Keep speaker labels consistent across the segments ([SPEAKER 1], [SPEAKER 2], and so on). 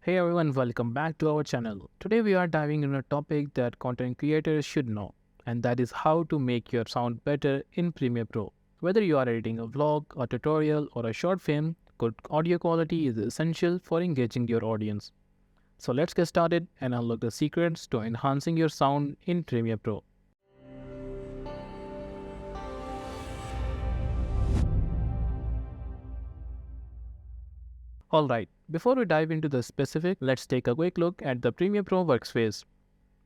[SPEAKER 1] Hey everyone, welcome back to our channel. Today we are diving into a topic that content creators should know, and that is how to make your sound better in Premiere Pro. Whether you are editing a vlog, a tutorial, or a short film, good audio quality is essential for engaging your audience. So let's get started and unlock the secrets to enhancing your sound in Premiere Pro. Alright, before we dive into the specific, let's take a quick look at the Premiere Pro workspace.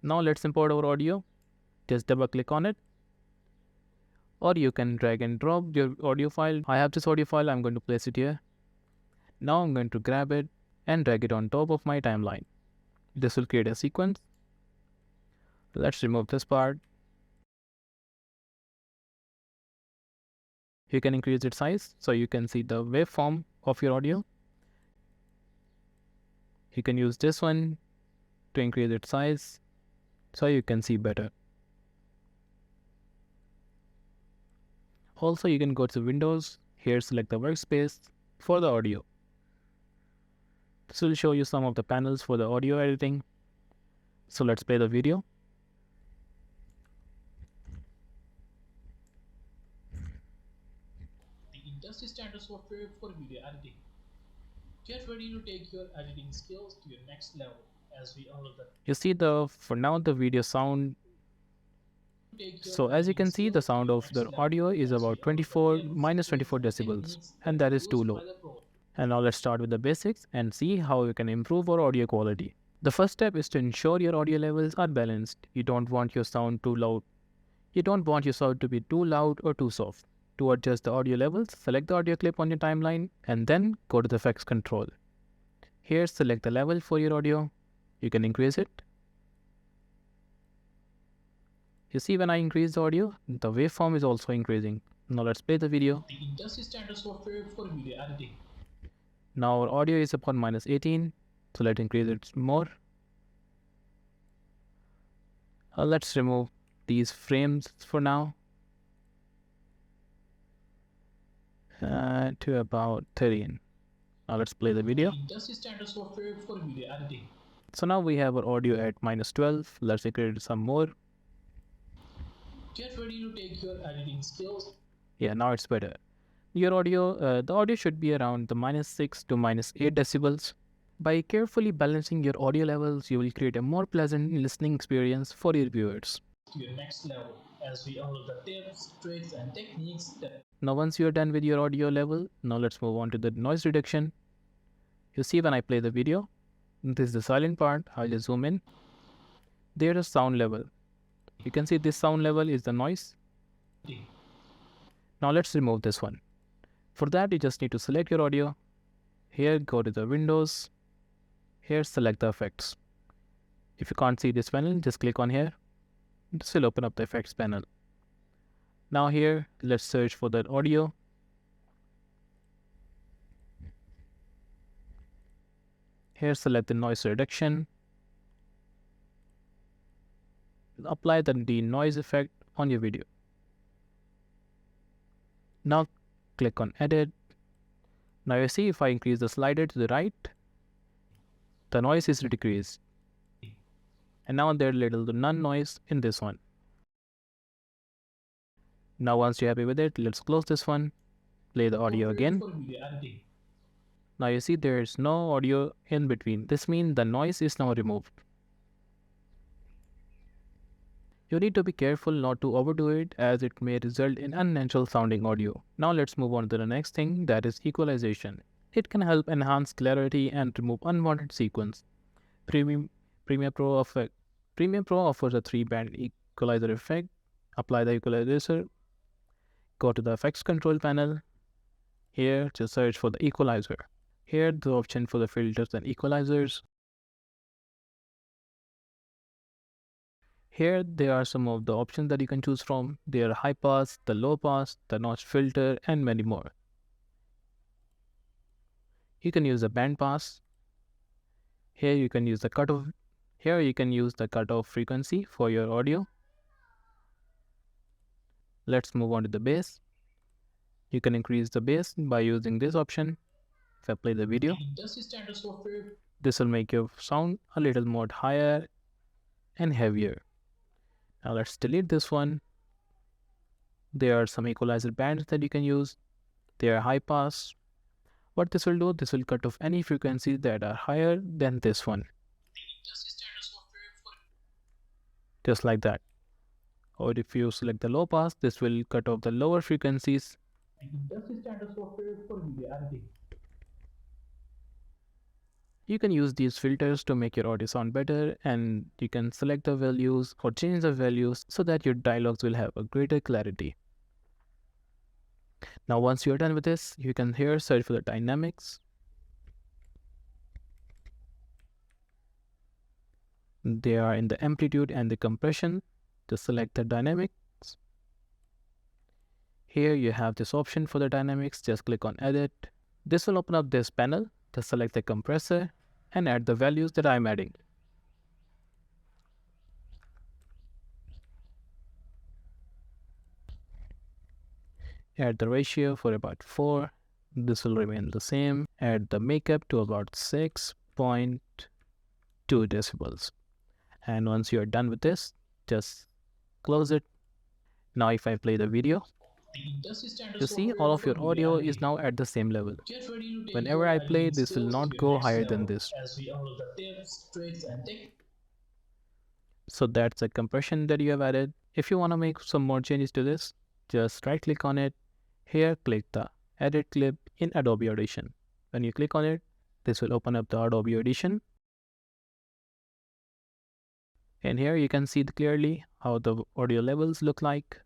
[SPEAKER 1] Now let's import our audio. Just double click on it, or you can drag and drop your audio file. I have this audio file, I'm going to place it here. Now I'm going to grab it and drag it on top of my timeline. This will create a sequence. Let's remove this part. You can increase its size so you can see the waveform of your audio. You can use this one to increase its size so you can see better. Also, you can go to Windows. Here, select the workspace for the audio. This will show you some of the panels for the audio editing. So let's play the video.
[SPEAKER 2] The industry standard software for video editing. Get ready to take your editing skills to your next level as we unlock the.
[SPEAKER 1] You see for now the video sound. So as you can see, the sound of the audio is about 24 decibels, and that is too low. And now let's start with the basics and see how you can improve our audio quality. The first step is to ensure your audio levels are balanced. You don't want your sound too loud. You don't want your sound to be too loud or too soft. To adjust the audio levels, select the audio clip on your timeline and then go to the effects control. Here, select the level for your audio. You can increase it. You see, when I increase the audio, the waveform is also increasing. Now let's play the video.
[SPEAKER 2] The industry standard software for video editing.
[SPEAKER 1] Now our audio is upon -18, so let's increase it more. Let's remove these frames for now to about 13. Now let's play the video.
[SPEAKER 2] The industry standard software for video editing.
[SPEAKER 1] So now we have our audio at -12. Let's increase it some more.
[SPEAKER 2] Get ready to take your editing skills.
[SPEAKER 1] Yeah, now it's better. Your audio, the audio should be around the -6 to -8 decibels. By carefully balancing your audio levels, you will create a more pleasant listening experience for your viewers.
[SPEAKER 2] To your next level as we unlock the tips, tricks, and techniques that.
[SPEAKER 1] Now once you are done with your audio level, now let's move on to the noise reduction. You see when I play the video, this is the silent part. I'll just zoom in. There's a sound level. You can see this sound level is the noise. Now let's remove this one. For that, you just need to select your audio. Here, go to the Windows. Here, select the effects. If you can't see this panel, just click on here. This will open up the effects panel. Now here, let's search for that audio. Here, select the noise reduction. Apply the noise effect on your video. Now click on edit. Now you see if I increase the slider to the right, the noise is decreased. And now there's little to none noise in this one. Now once you're happy with it, let's close this one, play the audio again. Now you see there's no audio in between. This means the noise is now removed. You need to be careful not to overdo it as it may result in unnatural sounding audio. Now let's move on to the next thing, that is equalization. It can help enhance clarity and remove unwanted sequence. Premiere Pro offers a 3-band equalizer effect. Apply the equalizer. Go to the effects control panel. Here to search for the equalizer. Here the option for the filters and equalizers. Here there are some of the options that you can choose from. There are high pass, the low pass, the notch filter, and many more. You can use the band pass. Here you can use the cutoff. Here you can use the cutoff frequency for your audio. Let's move on to the bass. You can increase the bass by using this option. If I play the video, This will make your sound a little more higher and heavier. Now let's delete this one. There are some equalizer bands that you can use. They are high pass. What this will do, this will cut off any frequencies that are higher than this one. Just like that. Or if you select the low pass, this will cut off the lower frequencies.
[SPEAKER 2] Standard software for video editing.
[SPEAKER 1] You can use these filters to make your audio sound better, and you can select the values or change the values so that your dialogues will have a greater clarity. Now once you're done with this, you can here search for the dynamics. They are in the amplitude and the compression. Just select the dynamics. Here you have this option for the dynamics. Just click on edit. This will open up this panel. Just select the compressor and add the values that I'm adding. Add the ratio for about 4. This will remain the same. Add the makeup to about 6.2 decibels. And once you're done with this, just close it. Now if I play the video, you see all of your audio is now at the same level. Whenever I play, this will not go higher than this. So that's the compression that you have added. If you want to make some more changes to this, just right click on it. Here click the edit clip in Adobe Audition. When you click on it, this will open up the Adobe Audition. And here you can see clearly how the audio levels look like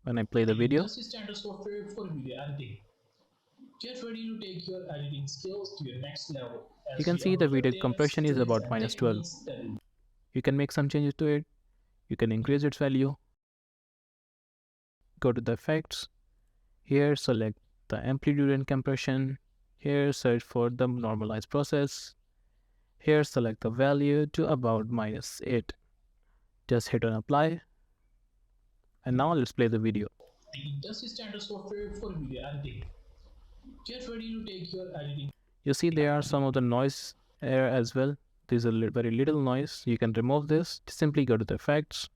[SPEAKER 1] when I play the video.
[SPEAKER 2] Standard software for video editing. Get ready to take your editing skills to your next level.
[SPEAKER 1] You can see the video compression is about -12. You can make some changes to it. You can increase its value. Go to the effects. Here select the amplitude and compression. Here search for the normalized process. Here select the value to about -8. Just hit on apply. And now let's play the video.
[SPEAKER 2] The industry standard software for video editing. Get ready to take your editing.
[SPEAKER 1] You see there are some of the noise here as well. There's a very little noise. You can remove this. Simply go to the effects.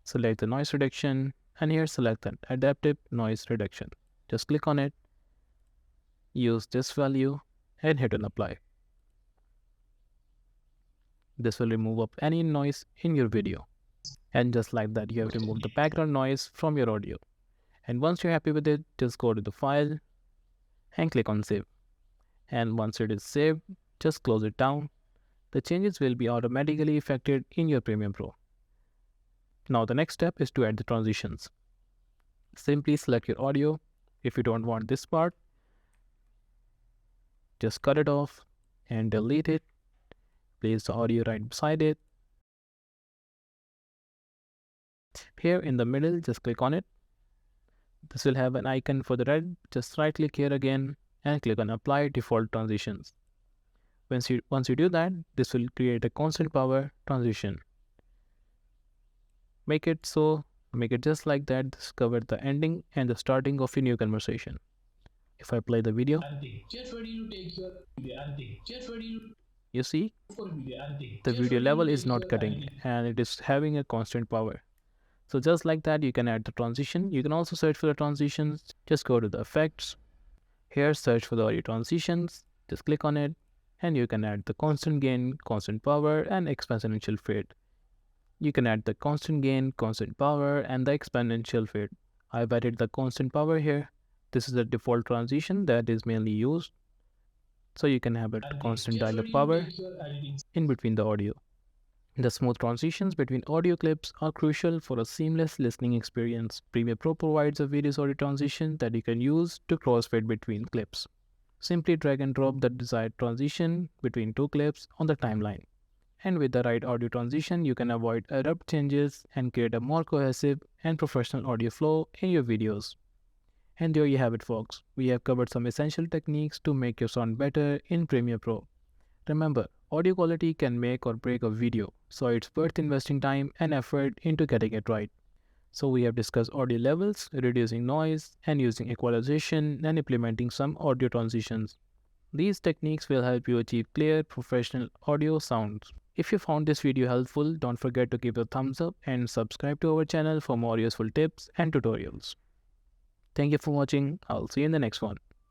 [SPEAKER 1] Select the noise reduction. And here select the adaptive noise reduction. Just click on it. Use this value and hit on apply. This will remove up any noise in your video. And just like that, you have removed the background noise from your audio. And once you're happy with it, just go to the file and click on save. And once it is saved, just close it down. The changes will be automatically affected in your Premiere Pro. Now the next step is to add the transitions. Simply select your audio. If you don't want this part, just cut it off and delete it. Place the audio right beside it. Here in the middle, just click on it. This will have an icon for the red. Just right click here again and click on apply default transitions. Once you do that, this will create a constant power transition. Make it just like that. This cover the ending and the starting of your new conversation. If I play the video, you see the video level is not cutting and it is having a constant power. So just like that, you can add the transition. You can also search for the transitions. Just go to the effects. Here search for the audio transitions. Just click on it and you can add the constant gain, constant power and exponential fade. You can add the constant gain, constant power and the exponential fade. I've added the constant power here. This is the default transition that is mainly used. So you can have a constant dialogue power in between the audio. The smooth transitions between audio clips are crucial for a seamless listening experience. Premiere Pro provides a various audio transition that you can use to crossfade between clips. Simply drag and drop the desired transition between two clips on the timeline. And with the right audio transition, you can avoid abrupt changes and create a more cohesive and professional audio flow in your videos. And there you have it, folks. We have covered some essential techniques to make your sound better in Premiere Pro. Remember, audio quality can make or break a video, so it's worth investing time and effort into getting it right. So we have discussed audio levels, reducing noise, and using equalization and implementing some audio transitions. These techniques will help you achieve clear, professional audio sounds. If you found this video helpful, don't forget to give it a thumbs up and subscribe to our channel for more useful tips and tutorials. Thank you for watching. I'll see you in the next one.